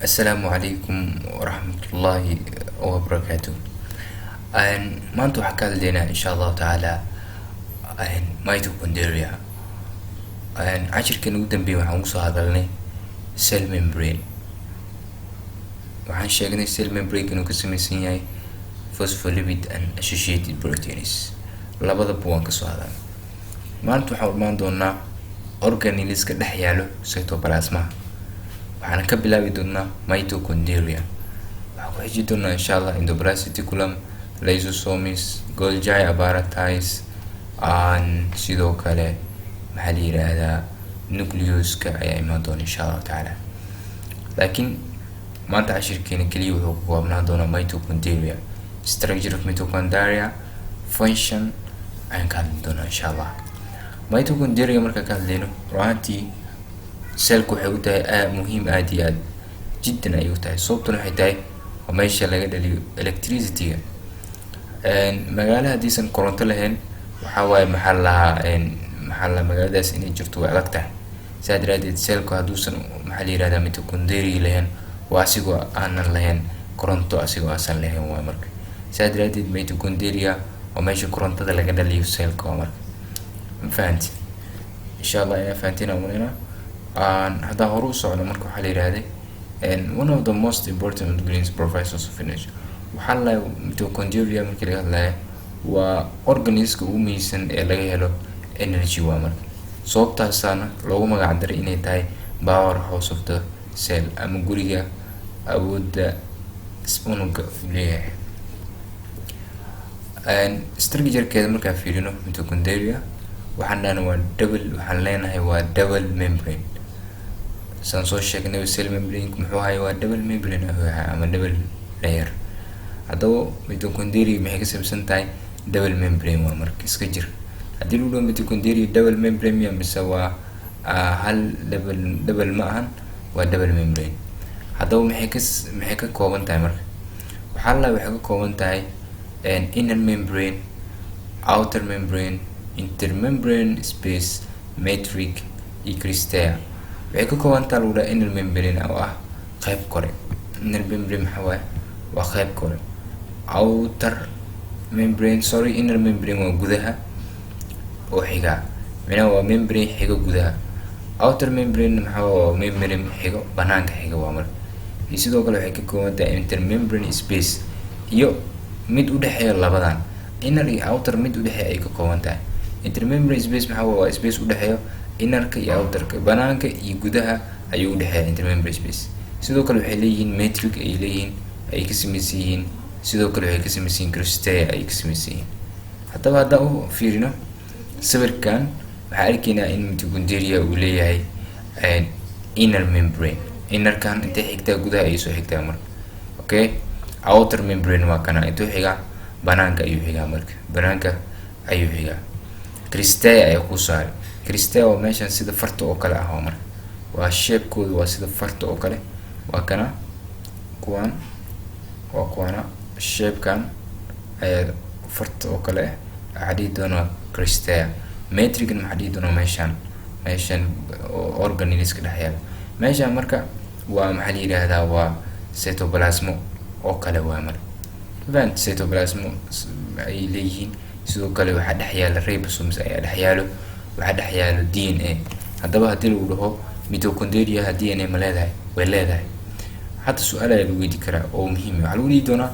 السلام عليكم ورحمة الله وبركاته. ما أنتو حكى لنا إن شاء الله تعالى ميتوكوندريا. عشر كانوا قدام بي waxaan usoo hadalnay cell membrane. waxaan sheegnay cell membrane inuu ka samaysan yahay phospholipid and associated proteins. labadaba waan kasoo hadalnay. maanta waxaan imaan doonaa organelleska dhex yaalo cytoplasma. waxaan ka bilaabi doonaa mitochondria. waxaan ku xiji doonaa insha Allah endoplasmic reticulum, lysosomes, Golgi apparatus, sidoo kale maxaa la yiraahdaa nucleuska ayaa imaan doona insha Allah taala. laakiin maanta cashirkeena kaliya wuxuu ku koobnaan doonaa mitochondria, structure of mitochondria, function ayaan ka hadli doonaa insha Allah. mitochondria marka ka hadlayno runtii cellku waxay u tahay muhiim aad iyo aad jiddan ay u tahay. sababtuna waxay tahay waa meesha laga dhaliyo electricity-ga. magaalo hadiisan koronto lahayn waxaa waaye maxaa la magaaladaas inay jirto way adag tahay. sidaa daraadeed cellku hadduusan maxaa la yirahdaa mitochondria lahayn waa asigoo aanan lahayn koronto, asigoo aasan lahayn waa marka. sidaa daraadeed mitochondria waa meesha korontada laga dhaliyo cellka waa marka. fahanti insha Allah inaa fahantina umanina. hadda hore u socdo marka waxaa la yiraahday one of the most important organs providers of energy. waxaa la mitochondria markii laga hadlayo waa organiska ugu muhiimsan ee laga helo energy waa marka. sababtaasaana loogu magac daray inay tahay powerhouse of the cell ama guriga awoodda unugga leeyahay. structure-keeda markaan fiirino mitochondria waxaan leenahay waa double membrane. saan soo sheegnay cell membrane muxuu ahay waa double membrane ama double layer. haddaba mitochondria maxay ka samaysan tahay double membrane waa marka iska jir. haddii lagu dhaho mitochondria double membrane miya mise waa hal double ma ahan, waa double membrane. haddaba maxay ka kooban tahay marka waxay ka kooban tahay inner membrane, outer membrane, intermembrane space, matrix iyo crystal. waxay ka kooban tahay lagu dhaha inner membrane oo ah qayb kore. inner membrane maxaa waaye waa qayb kore. outer membrane inner membrane waa gudaha oo xiga, macnaha waa membrane xiga gudaha. outer membrane maxaa waa membrane xiga banaanka xiga waa marka. iyo sidoo kale waxay ka kooban tahay intermembrane space iyo mid u dhexeeya labadan. inner iyo outer mid u dhexeeya ay ka kooban tahay. intermembrane space maxaa waa space u dhexeeya innerka iyo outerka, banaanka iyo gudaha ayuu u dhexeeya intermembrane space. sidoo kale waxay leeyihiin matrix ay ka samaysan yihiin. sidoo kale waxay ka samaysan yihiin crystal ay ka samaysan yihiin. haddaba hadda u fiirino sawirkan waxaa arkaynaa in mitochondria uu leeyahay inner membrane. innerkan intay xigtaa gudaha ayay soo xigtaa marka. okay, outer membrane waa kana intuu xigaa banaanka ayuu xigaa marka. banaanka ayuu xigaa. crystal ayaa ku saaray. crystal waa meeshan sida farta oo kale ah marka. waa shape-koodu waa sida farta oo kale. waa kana kuwana shape-kan ayaa farta oo kale waxaa dhihi doonaa crystal. matrix maxaa dhihi doonaa meeshan organelleska dhex yaala. meeshan marka waa maxaa la yiraahdaa waa cytoplasma oo kale waa marka. cytoplasma ay leeyihiin. sidoo kale waxaa dhex yaala ribosomes ayaa dhex yaalo. waxaa dhex yaalo DNA. haddaba haddii lagu dhaho mitochondria DNA ma leedahay? way leedahay. hadda su-aal ayaa lagu weydi karaa oo muhiim ah. waxaa lagu dhihi doonaa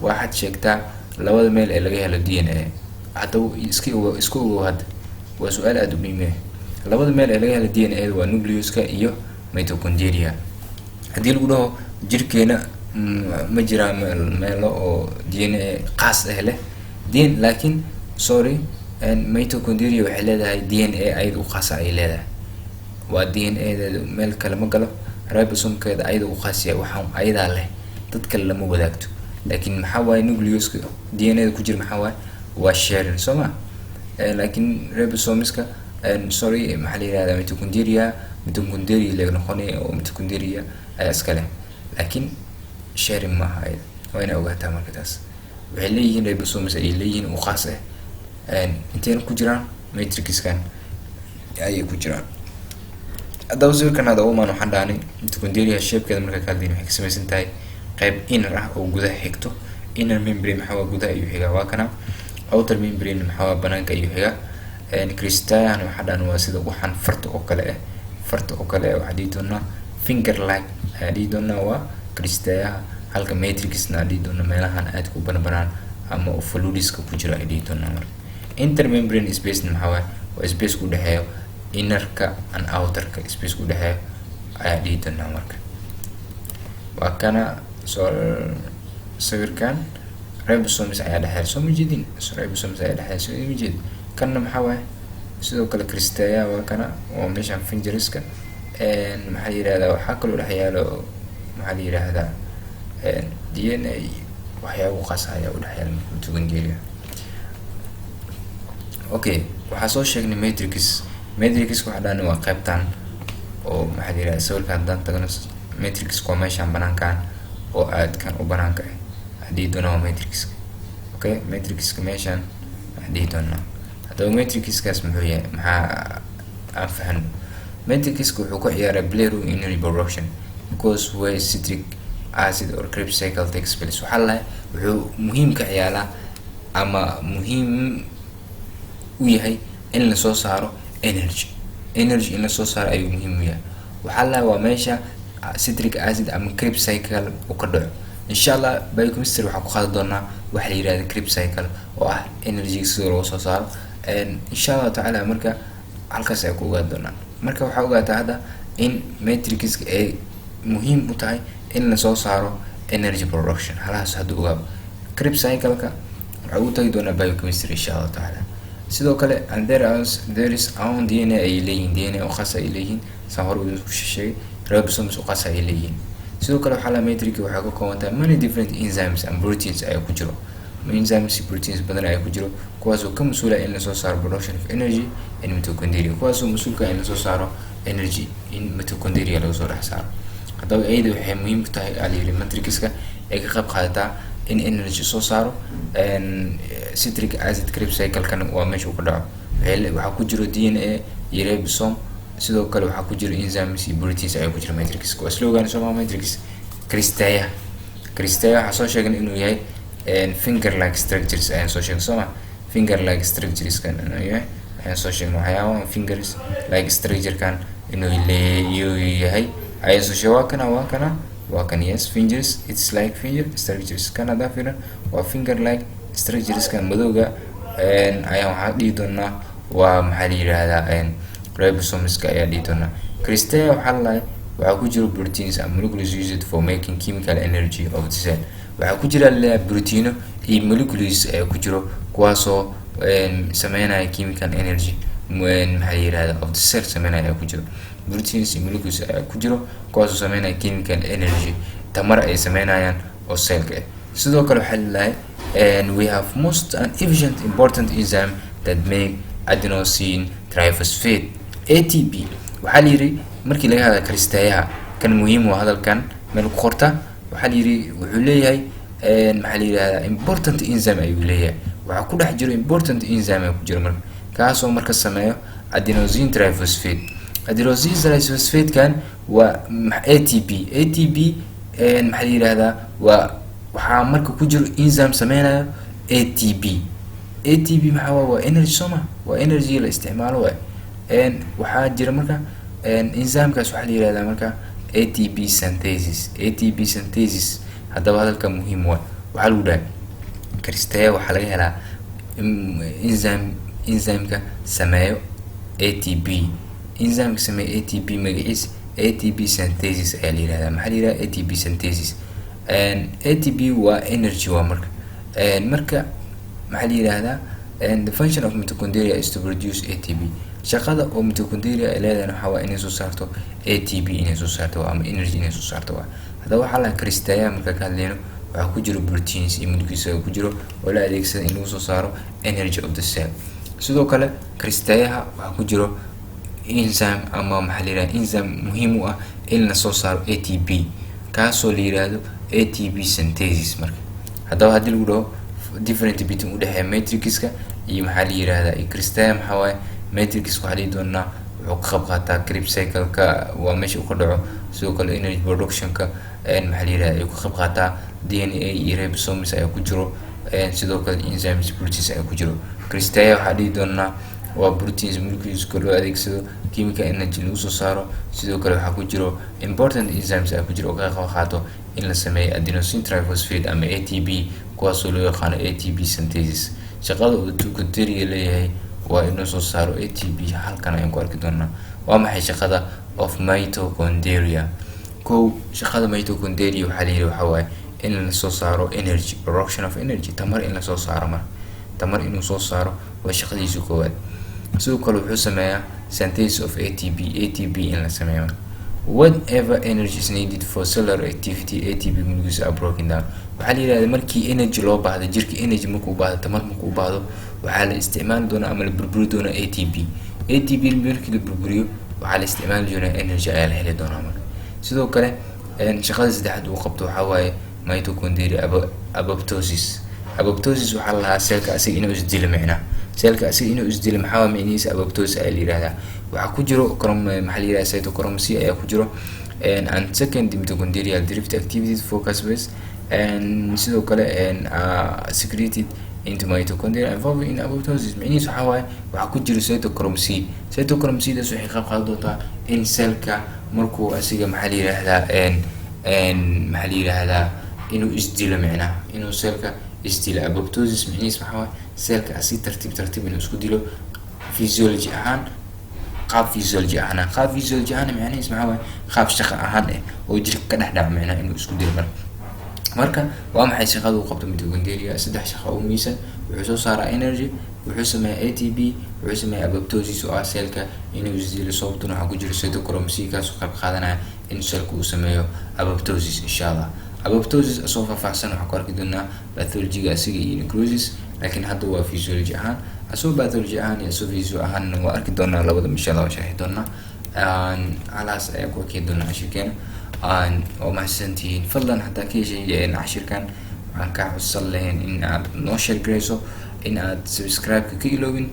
waxaad sheegtaa labada meel ee laga helo DNA. haddaba iska ogow hadda waa su-aal aad u muhiim ah. labada meel ee laga helo DNA waa nucleuska iyo mitochondria. haddii lagu dhaho jirkeena ma jiraan meelo oo DNA qaas ah leh laakiin mitochondria waxay leedahay DNA ayada u qaas ay leedahay. waa DNA meel kale ma galo. ribosome-keeda ayada u qaas yahay, waxaan ayadaa leh, dad kale lama wadaagto. laakiin maxaa waaye nucleuska DNA ku jira maxaa waaye waa sharing soo ma. laakiin ribosomeska maxaa la yirahdaa mitochondria laga noqonaya oo mitochondria ayaa iska leh, laakiin sharing maaha ayada. waa inaa ogaataa marka taas. waxay leeyihiin ribosomes ay leeyihiin u qaas ah. intayna ku jiraan matrix-kan ayay ku jiraan. hadaba sawirkan hada umaan waxaan dhahnay mitochondria shapekeeda marka ka hadlayno waxay ka samaysan tahay qayb inner ah oo gudaha xigto. inner membrane maxaa waa gudaha ayuu xigaa waa kana. outer membrane maxaa waa banaanka ayuu xigaa. cristaean waxaa dhahan waa sida waxaan farta oo kale ah, farta oo kale waxaa dhihi doonaa finger like ayaa dhihi doonaa waa cristaeaha, halka matrixna dhihi doona meelahan aad ku banbanaan ama fluidska ku jira ay dhihi doonaa. marka intermembrane space maxaa waa space ku dhaxeeyo innerka and outerka, space ku dhaxeeyo ayaa dhihi doonaa. marka waa kana soo sawirkan ribosomes ayaa dhaxeeyo soo ma jeedin, ribosomes ayaa dhaxeeyo soo ma jeedin. kana maxaa sidoo kale cristaea waa kana oo meeshan fingerska maxaa yiraahdaa waxaa kaloo dhaxyaalo maxaa la yiraahdaa DNA waxyaabo qaas ah ayaa u dhaxyaala mitochondria. okay waxaa soo sheegnay matrix. matrix waxaa dhahan waa qaybtan oo maxaa la yiraahdaa sawirkan hadaan tagno matrix waa meeshan banaankan oo aadkan u banaanka ah hadii doona waa matrix. okay matrixka meeshan hadii doona hadaba matrixkaas muxuu yahay maxaa aan fahano. matrixka wuxuu ku ciyaaraa play role in reproduction because where citric acid or Krebs cycle takes place. waxaa la wuxuu muhiim ka ciyaaraa ama muhiim u yahay in la soo saaro energy in la soo saaro ayuu muhiim u yahay. waxaa la waa meesha citric acid ama Krebs cycle uu ka dhaco. inshallah biochemistry waxaa ku qaadan doonaa waxa la yiraahdo Krebs cycle oo ah energy sida loo soo saaro inshallah ta'ala. marka halkaas ay ku ogaan doonaan. marka waxaa ogaataa hadda in matrixka ay muhiim u tahay in la soo saaro energy production. halaas haduu ogaado Krebs cycle-ka waxa uu tagi doonaa biochemistry inshallah ta'ala. sidoo kale and there is own DNA ay leeyihiin, DNA oo khas ay leeyihiin saan hore u sheegay, ribosomes oo khas ay leeyihiin. sidoo kale waxaa la matrix waxaa ka kooban tahay many different enzymes and proteins ay ku jiro. enzymes and proteins badan ay ku jiro kuwaas oo ka mas'uul ah in la soo saaro production of energy in mitochondria, kuwaas oo mas'uul ka ah in la soo saaro energy in mitochondria laga soo dhex saaro. hadaba ayada waxay muhiim u tahay aliyiri matrixka ay ka qayb qaadataa in energy soo saaro citric acid Krebs cycle-kan waa meesha uu ka dhaco. waxaa ku jiro DNA iyo ribosome, sidoo kale waxaa ku jiro enzymes iyo proteins ay ku jiro matrixka. waa isla ogaan soo matrix. cristaea waxaa soo sheegan inuu yahay finger like structures ayaan soo sheegay sooma. finger like structures kan inuu yahay ayaan soo sheegnay waxyaabo fingers like structure kan inuu yahay ayaan soo sheegay. waa kana yes fingers it's like finger structures kan hada fiiran waa finger like structures kan madowga ayaan waxaa dhihi doonaa waa maxaa la yiraahdaa ribosomes ayaa dhihi doonaa. cristaea waxaa ku jiro proteins and molecules used for making chemical energy of the cell. waxaa ku jira proteino iyo molecules ay ku jiro kuwaasoo sameynaya chemical energy maxaa la yiraahdaa of the cell sameynaya ku jiro. proteins iyo molecules ay ku jiro kuwaasoo sameynaya chemical energy tamar ay sameynayaan oo cellka ah. sidoo kale waxaa leeyahay we have most and efficient important enzyme that make adenosine triphosphate ATP. waxaa la yiri markii laga hadla cristaeaha kan muhiim waa hadalkan meel ku qorta. waxaa la yiri wuxuu leeyahay maxaa la yiraahdaa important enzyme ayuu leeyahay. waxaa ku dhex jiro important enzyme ay ku jiro marka kaasoo marka sameeyo adenosine triphosphate. adenosine triphosphate kan waa ATP maxaa la yiraahdaa waxaa marka ku jiro enzyme sameynayo ATP maxaa waa energy soma, waa energy la isticmaalo waxaa jira marka enzymekaas waxaa la yiraahdaa marka ATP synthesis. hadaba hadalka muhiim waxaa lagu dhahay cristaea waxaa laga helaa enzymeka sameeyo ATP. enzymeka sameeyo ATP magaciisa ATP synthesis ayaa la yiraahdaa. maxaa la yiraahdaa ATP synthesis. ATP waa energy waa marka maxaa la yiraahdaa the function of mitochondria is to produce ATP. shaqada oo mitochondria ay leedahay waxa waa inay soo saarto ATP inay soo saarto ama energy inay soo saarto. hadaba waxaa la cristaea marka ka hadlayno waxaa ku jiro proteins iyo molecules ku jiro oo la adeegsado in lagu soo saaro energy of the cell. sidoo kale cristaeaha waxaa ku jiro enzyme ama maxaa la yiraahdaa enzyme muhiim u ah in la soo saaro ATP kaasoo la yiraahdo ATP synthesis. marka hadaba hadii lagu dhaho different between u dhaxeeya matrixka iyo maxaa la yiraahdaa cristaea maxaa waaye matrix waxaa la doonaa wuxuu ka qayb qaataa Krebs cycle-ka waa meesha uu ka dhaco, sidoo kale energy production-ka maxaa la yirahdaa ayuu ka qayb qaataa, DNA iyo ribosomes ayaa ku jiro, sidoo kale enzymes proteins ayaa ku jiro. Cristaya waxaa dhihi doonaa waa proteins moleculeska loo adeegsado chemical energy lagu soo saaro, sidoo kale waxaa ku jiro important enzymes ayaa ku jiro oo ka qayb qaato in la sameeyo adenosine triphosphate ama ATP, kuwaasoo loo yaqaano ATP synthesis. shaqada uu mitochondria leeyahay waa inuu soo saaro ATP. halkan ayaan ku arki doonaa waa maxay shaqada of mitochondria. shaqada mitochondria waxaa la yidhi waxaa waaye in la soo saaro energy, production of energy, tamar in la soo saaro. tamar inuu soo saaro waa shaqadiisa koowaad. sidoo kale wuxuu sameeyaa synthesis of ATP in la sameeyo. whatever energy is needed for cellular activity, ATP molecules are broken down. waxaa la yidhahdaa markii energy loo baahdo, jirka energy markuu baahdo, tamar markuu baahdo, waxaa la isticmaali doonaa ama la burburi doonaa ATP. markii la burburiyo waxaa la isticmaali doonaa energy ayaa la heli doonaa marka. sidoo kale shaqada saddexaad uu qabto waxaa waaye mitochondria apoptosis. waxaa la lahaa seelka asiga inuu isdilo micnaha. seelka asiga inuu isdilo maxaa waa micnihiisa apoptosis ayaa la yidhahdaa. waxaa ku jiro maxaa la yidhahdaa cytochrome C ayaa ku jiro, and second mitochondrial derived activities focus base, sidoo kale secreted into mitochondria involved in apoptosis. micnihiisa waxaa waaye waxaa ku jiro cytochrome C daas waxay qayb qaadan doontaa in seelka markuu asiga maxaa la yidhahdaa inuu isdilo micnaha, inuu seelka isdilo. apoptosis micnihiisa waxaa waaye seelka asi tartiib inuu isku dilo physiology ahaan, qaab physiology ahaan micnihiisa maxaa waaye qaab shaqo ahaan oo jirka ka dhex dhaca micnaha inuu isku dilo. marka waa maxay shaqada uu qabto mitochondria? 3 shaqo oo muhiimsan. wuxuu soo saaraa energy, wuxuu sameeyaa ATP, wuxuu sameeyaa apoptosis oo ah seelka inuu isdilo. sababtuna waxaa ku jira cytochrome C kaas oo qayb qaadanaya in seelka uu sameeyo apoptosis. insha Allah apoptosis asoo faahfaahsan waxaan ku arki doonaa pathology-ga asiga iyo necrosis, laakiin hadda waa physiology ahaan. asoo pathology ahaan iyo asoo physio ahaan waa arki doonaa labada insha Allah, sharxi doonaa. halaas ayaa ku arki doonaa cashirkeena. oo mahadsantihiin. fadlan hadaa ka heshay cashirkan waxaan kaa codsan lahayn in aad noo share gareyso, in aad subscribe-ka ka iloobin.